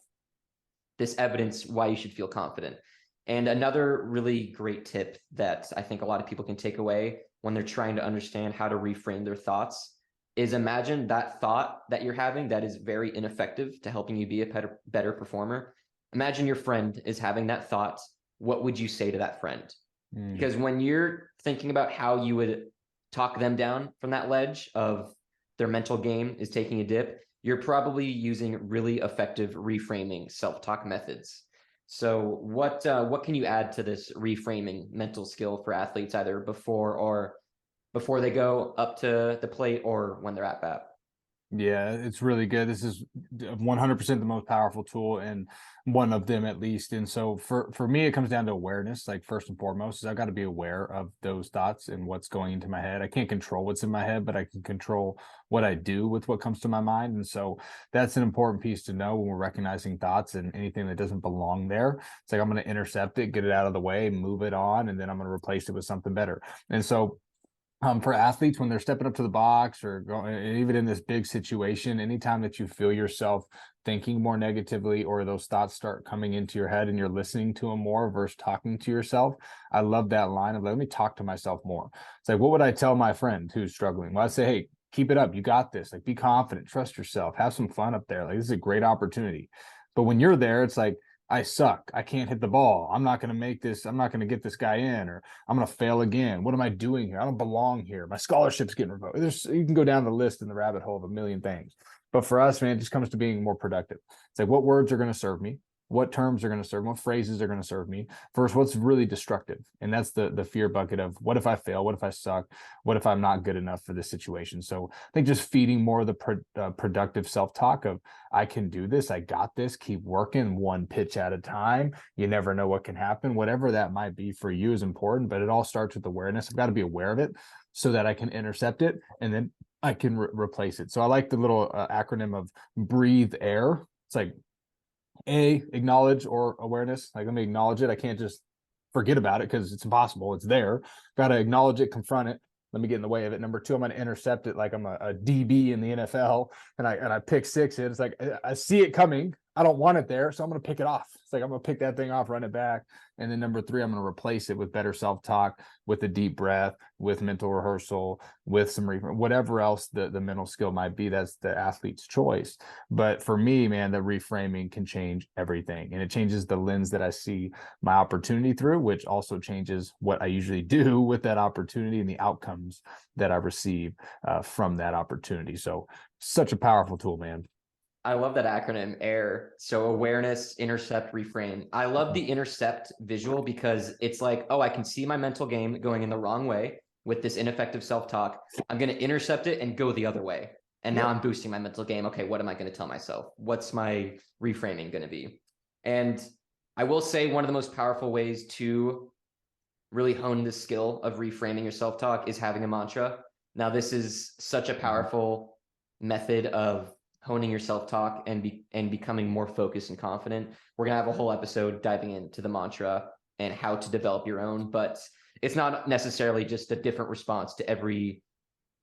this evidence why you should feel confident. And another really great tip that I think a lot of people can take away when they're trying to understand how to reframe their thoughts is imagine that thought that you're having that is very ineffective to helping you be a better performer. Imagine your friend is having that thought. What would you say to that friend? Because when you're thinking about how you would talk them down from that ledge of their mental game is taking a dip, you're probably using really effective reframing self-talk methods. So what can you add to this reframing mental skill for athletes either before they go up to the plate or when they're at bat? Yeah, it's really good. This is 100% the most powerful tool, and one of them at least. And so for me, it comes down to awareness. Like first and foremost, is I've got to be aware of those thoughts and what's going into my head. I can't control what's in my head, but I can control what I do with what comes to my mind. And so that's an important piece to know when we're recognizing thoughts and anything that doesn't belong there. It's like I'm going to intercept it, get it out of the way, move it on, and then I'm going to replace it with something better. And so for athletes when they're stepping up to the box or going, even in this big situation, anytime that you feel yourself thinking more negatively or those thoughts start coming into your head and you're listening to them more versus talking to yourself, I love that line of let me talk to myself more. It's like, what would I tell my friend who's struggling? Well, I'd say, hey, keep it up, you got this, like be confident, trust yourself, have some fun up there, like this is a great opportunity. But when you're there, it's like, I suck. I can't hit the ball. I'm not going to make this. I'm not going to get this guy in, or I'm going to fail again. What am I doing here? I don't belong here. My scholarship's getting revoked. You can go down the list in the rabbit hole of a million things. But for us, man, it just comes to being more productive. It's like, what words are going to serve me? What terms are going to serve me? What phrases are going to serve me? First, what's really destructive? And that's the fear bucket of what if I fail? What if I suck? What if I'm not good enough for this situation? So I think just feeding more of the productive self-talk of I can do this. I got this. Keep working one pitch at a time. You never know what can happen. Whatever that might be for you is important, but it all starts with awareness. I've got to be aware of it so that I can intercept it and then I can replace it. So I like the little acronym of breathe air. It's like acknowledge or awareness. Like, let me acknowledge it. I can't just forget about it because it's impossible. It's there. Got to acknowledge it, confront it. Let me get in the way of it. Number two, I'm going to intercept it like I'm a DB in the NFL, and I pick six it. It's like I see it coming. I don't want it there, so I'm going to pick it off. It's like I'm going to pick that thing off, run it back. And then number three, I'm going to replace it with better self-talk, with a deep breath, with mental rehearsal, with some whatever else the mental skill might be. That's the athlete's choice. But for me, man, the reframing can change everything. And it changes the lens that I see my opportunity through, which also changes what I usually do with that opportunity and the outcomes that I receive from that opportunity. So such a powerful tool, man. I love that acronym AIR. So awareness, intercept, reframe. I love the intercept visual because it's like, oh, I can see my mental game going in the wrong way with this ineffective self-talk. I'm going to intercept it and go the other way. And now I'm boosting my mental game. Okay, what am I going to tell myself? What's my reframing going to be? And I will say one of the most powerful ways to really hone the skill of reframing your self-talk is having a mantra. Now, this is such a powerful method of honing your self-talk and becoming more focused and confident. We're going to have a whole episode diving into the mantra and how to develop your own, but it's not necessarily just a different response to every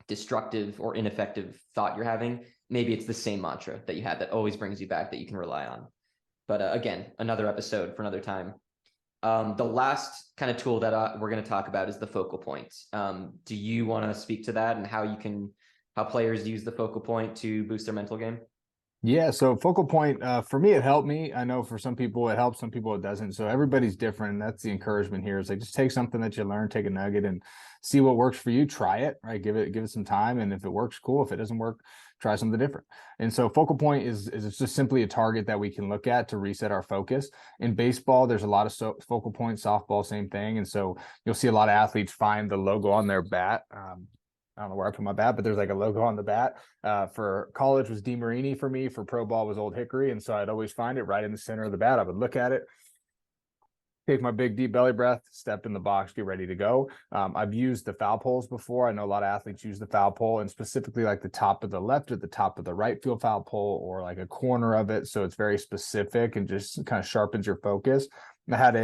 destructive or ineffective thought you're having. Maybe it's the same mantra that you had that always brings you back that you can rely on. But again, another episode for another time. The last kind of tool that we're going to talk about is the focal point. Do you want to speak to that and how players use the focal point to boost their mental game? Yeah, so focal point for me, it helped me. I know for some people it helps, some people it doesn't. So everybody's different. And that's the encouragement here. Is like just take something that you learn, take a nugget, and see what works for you. Try it, right? Give it some time, and if it works, cool. If it doesn't work, try something different. And so focal point is it's just simply a target that we can look at to reset our focus. In baseball, there's a lot of focal points. Softball, same thing. And so you'll see a lot of athletes find the logo on their bat. I don't know where I put my bat, but there's like a logo on the bat. For college was DeMarini for me. For pro ball was Old Hickory. And so I'd always find it right in the center of the bat. I would look at it, take my big deep belly breath, step in the box, get ready to go. I've used the foul poles before. I know a lot of athletes use the foul pole, and specifically like the top of the left or the top of the right field foul pole, or like a corner of it. So it's very specific and just kind of sharpens your focus. I had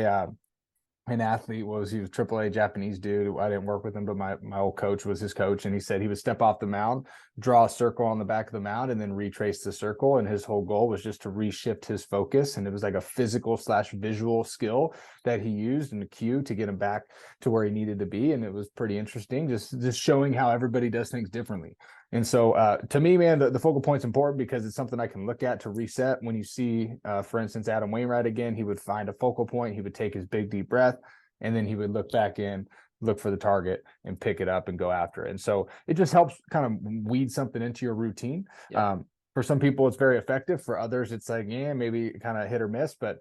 an athlete he was AAA Japanese dude. I didn't work with him, but my old coach was his coach, and he said he would step off the mound, draw a circle on the back of the mound, and then retrace the circle. And his whole goal was just to reshift his focus, and it was like a physical / visual skill that he used in a cue to get him back to where he needed to be. And it was pretty interesting, just showing how everybody does things differently. And so to me, man, the focal point's important because it's something I can look at to reset. When you see, for instance, Adam Wainwright again, he would find a focal point, he would take his big deep breath, and then he would look back in, look for the target, and pick it up and go after it. And so it just helps kind of weed something into your routine. Yeah. For some people, it's very effective. For others, it's like, yeah, maybe kind of hit or miss. But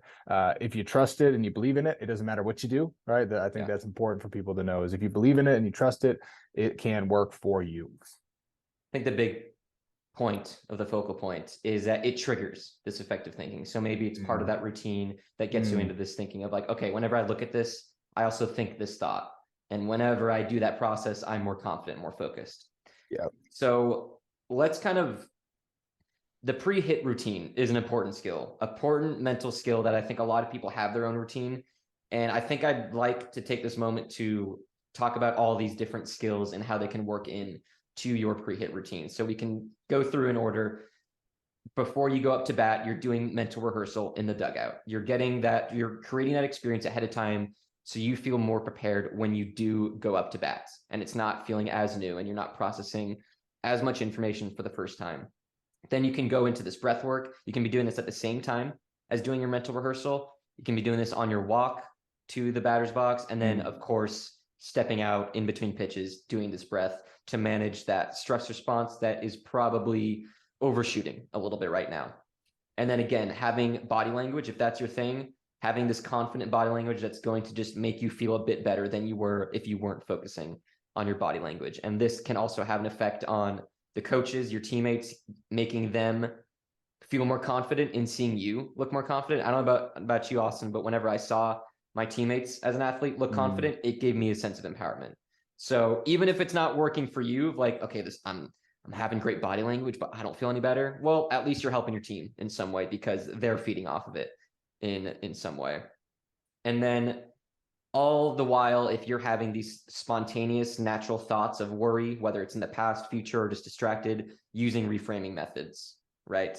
if you trust it and you believe in it, it doesn't matter what you do, right? I think that's important for people to know is if you believe in it and you trust it, it can work for you. I think the big point of the focal point is that it triggers this effective thinking. So maybe it's part of that routine that gets you into this thinking of like, okay, whenever I look at this, I also think this thought. And whenever I do that process, I'm more confident, more focused. Yeah. So let's the pre-hit routine is an important skill, important mental skill that I think a lot of people have their own routine. And I think I'd like to take this moment to talk about all these different skills and how they can work in to your pre-hit routine. So we can go through in order. Before you go up to bat, you're doing mental rehearsal in the dugout. You're creating that experience ahead of time so you feel more prepared when you do go up to bat and it's not feeling as new and you're not processing as much information for the first time. Then you can go into this breath work. You can be doing this at the same time as doing your mental rehearsal. You can be doing this on your walk to the batter's box. And then, of course, stepping out in between pitches, doing this breath to manage that stress response that is probably overshooting a little bit right now. And then again, having body language, if that's your thing, having this confident body language that's going to just make you feel a bit better than you were if you weren't focusing on your body language. And this can also have an effect on the coaches, your teammates, making them feel more confident in seeing you look more confident. I don't know about you, Austin, but whenever I saw my teammates as an athlete look confident, it gave me a sense of empowerment. So even if it's not working for you, like, okay, I'm having great body language, but I don't feel any better. Well, at least you're helping your team in some way because they're feeding off of it in some way. And then all the while, if you're having these spontaneous, natural thoughts of worry, whether it's in the past, future, or just distracted, using reframing methods, right?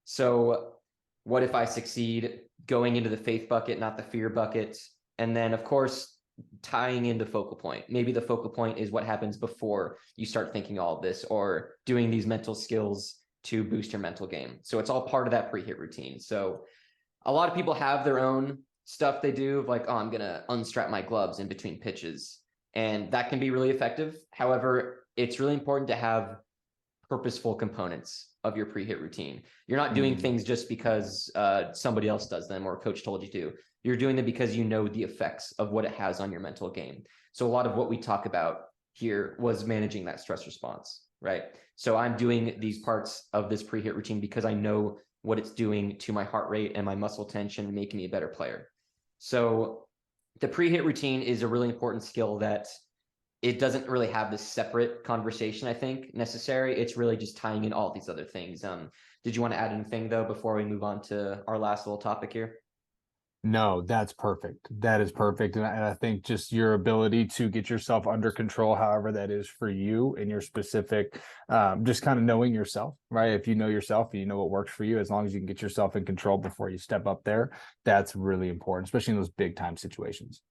So what if I succeed? Going into the faith bucket, not the fear bucket. And then, of course, tying into focal point. Maybe the focal point is what happens before you start thinking all of this or doing these mental skills to boost your mental game. So it's all part of that pre-hit routine. So a lot of people have their own stuff they do, like, oh, I'm going to unstrap my gloves in between pitches. And that can be really effective. However, it's really important to have purposeful components of your pre-hit routine. You're not doing things just because somebody else does them or a coach told you to. You're doing them because you know the effects of what it has on your mental game. So a lot of what we talk about here was managing that stress response, right? So I'm doing these parts of this pre-hit routine because I know what it's doing to my heart rate and my muscle tension, making me a better player. So the pre-hit routine is a really important skill that it doesn't really have this separate conversation, I think, necessary. It's really just tying in all these other things. Did you want to add anything, though, before we move on to our last little topic here? No, that's perfect. That is perfect. And I think just your ability to get yourself under control, however that is for you and your specific, just kind of knowing yourself, right? If you know yourself and you know what works for you, as long as you can get yourself in control before you step up there, that's really important, especially in those big time situations.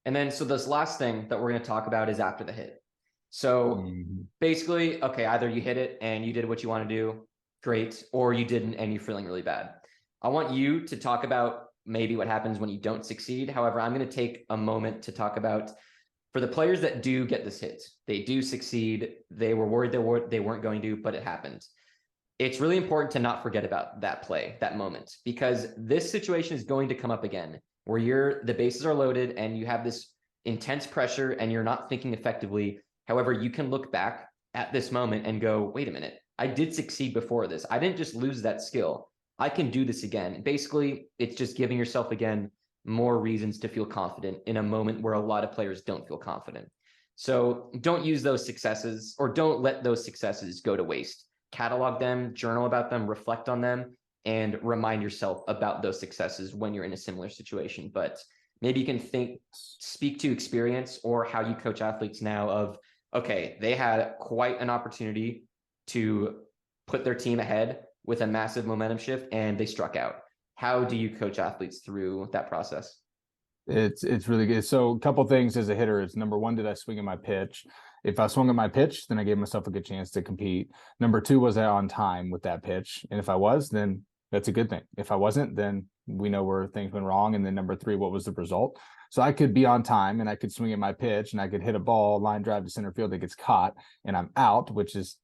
And then, so this last thing that we're going to talk about is after the hit. So basically, okay, either you hit it and you did what you want to do, great, or you didn't and you're feeling really bad. I want you to talk about maybe what happens when you don't succeed. However, I'm going to take a moment to talk about for the players that do get this hit, they do succeed. They were worried they weren't going to, but it happened. It's really important to not forget about that play, that moment, because this situation is going to come up again where the bases are loaded and you have this intense pressure and you're not thinking effectively. However, you can look back at this moment and go, wait a minute, I did succeed before this. I didn't just lose that skill. I can do this again. Basically, it's just giving yourself, again, more reasons to feel confident in a moment where a lot of players don't feel confident. So don't use those successes or don't let those successes go to waste. Catalog them, journal about them, reflect on them, and remind yourself about those successes when you're in a similar situation. But maybe you can speak to experience or how you coach athletes now of, okay, they had quite an opportunity to put their team ahead with a massive momentum shift and they struck out. How do you coach athletes through that process? It's really good. So a couple things as a hitter is, number one, did I swing at my pitch? If I swung at my pitch, then I gave myself a good chance to compete. Number two, was I on time with that pitch? And if I was, then that's a good thing. If I wasn't, then we know where things went wrong. And then number three, what was the result? So I could be on time and I could swing at my pitch and I could hit a ball, line drive to center field that gets caught and I'm out, which is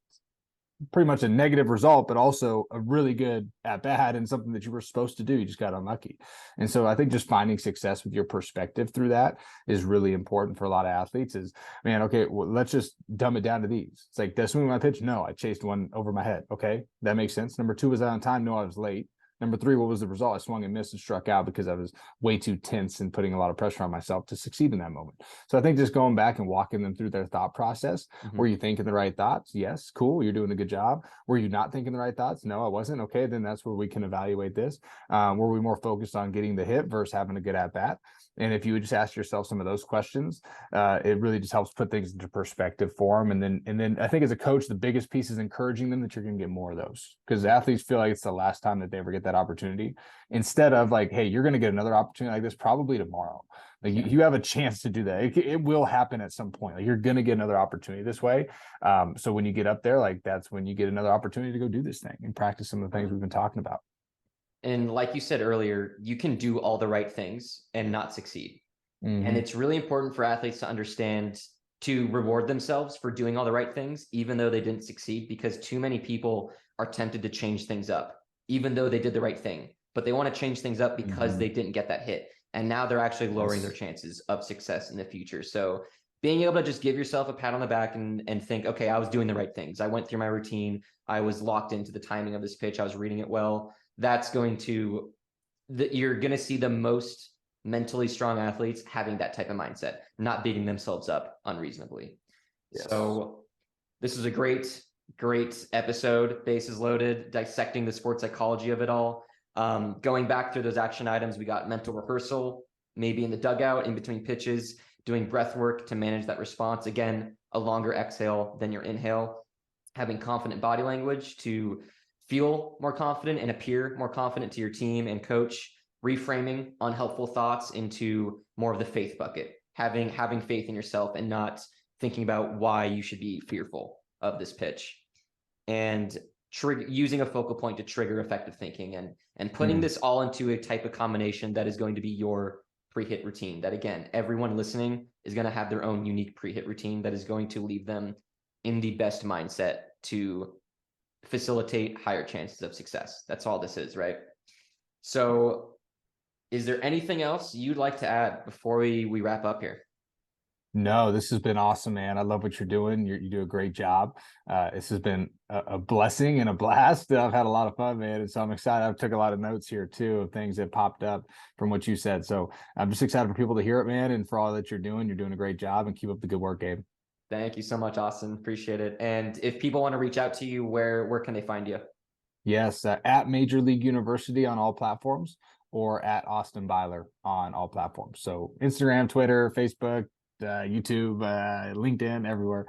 pretty much a negative result, but also a really good at bat and something that you were supposed to do. You just got unlucky. And so I think just finding success with your perspective through that is really important for a lot of athletes. Is, man, okay, well, let's just dumb it down to these. It's like, did I swing my pitch? No, I chased one over my head. Okay, that makes sense. Number two, was I on time? No, I was late. Number three, what was the result? I swung and missed and struck out because I was way too tense and putting a lot of pressure on myself to succeed in that moment. So I think just going back and walking them through their thought process. Were you thinking the right thoughts? Yes. Cool. You're doing a good job. Were you not thinking the right thoughts? No, I wasn't. Okay, then that's where we can evaluate this. Were we more focused on getting the hit versus having a good at bat? And if you would just ask yourself some of those questions, it really just helps put things into perspective for them. And then I think as a coach, the biggest piece is encouraging them that you're going to get more of those, because athletes feel like it's the last time that they ever get that opportunity, instead of like, hey, you're going to get another opportunity like this probably tomorrow. Like you have a chance to do that. It will happen at some point. Like you're going to get another opportunity this way. So when you get up there, like that's when you get another opportunity to go do this thing and practice some of the things we've been talking about. And like you said earlier, you can do all the right things and not succeed. And it's really important for athletes to understand to reward themselves for doing all the right things, even though they didn't succeed, because too many people are tempted to change things up, even though they did the right thing, but they want to change things up because they didn't get that hit. And now they're actually lowering their chances of success in the future. So being able to just give yourself a pat on the back and think, okay, I was doing the right things. I went through my routine. I was locked into the timing of this pitch. I was reading it well. That's going to, you're going to see the most mentally strong athletes having that type of mindset, not beating themselves up unreasonably. Yes. So this is a great episode, bases loaded, dissecting the sports psychology of it all. Going back through those action items, we got mental rehearsal, maybe in the dugout, in between pitches, doing breath work to manage that response. Again, a longer exhale than your inhale, having confident body language to feel more confident and appear more confident to your team and coach, reframing unhelpful thoughts into more of the faith bucket, having faith in yourself and not thinking about why you should be fearful of this pitch, and using a focal point to trigger effective thinking, and putting this all into a type of combination that is going to be your pre-hit routine. That, again, everyone listening is going to have their own unique pre-hit routine that is going to leave them in the best mindset to facilitate higher chances of success. That's all this is, right? So is there anything else you'd like to add before we wrap up here? No, this has been awesome, man. I love what you're doing. You do a great job. This has been a blessing and a blast. I've had a lot of fun, man. And so I'm excited. I've took a lot of notes here too of things that popped up from what you said. So I'm just excited for people to hear it, man. And for all that you're doing a great job, and keep up the good work, Gabe. Thank you so much, Austin. Appreciate it. And if people want to reach out to you, where can they find you? Yes, at Major League University on all platforms, or at Austin Byler on all platforms. So Instagram, Twitter, Facebook, YouTube, LinkedIn, everywhere.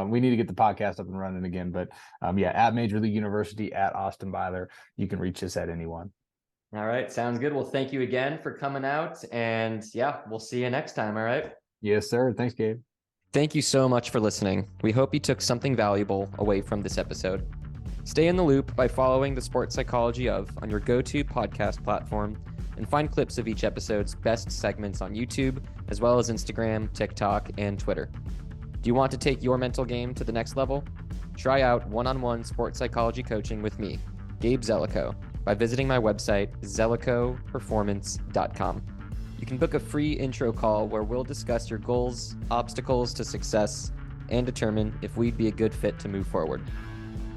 We need to get the podcast up and running again, but yeah, at Major League University, at Austin Byler. You can reach us at anyone. All right, sounds good. Well, thank you again for coming out, and yeah, we'll see you next time. All right. Yes, sir. Thanks, Gabe. Thank you so much for listening. We hope you took something valuable away from this episode. Stay in the loop by following the Sports Psychology of on your go-to podcast platform, and find clips of each episode's best segments on YouTube, as well as Instagram, TikTok, and Twitter. Do you want to take your mental game to the next level? Try out one-on-one sports psychology coaching with me, Gabe Zelico, by visiting my website, zelicoperformance.com. You can book a free intro call where we'll discuss your goals, obstacles to success, and determine if we'd be a good fit to move forward.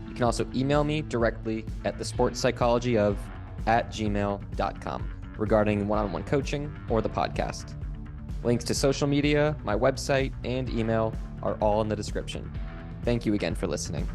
You can also email me directly at thesportspsychology@gmail.com regarding one-on-one coaching or the podcast. Links to social media, my website, and email are all in the description. Thank you again for listening.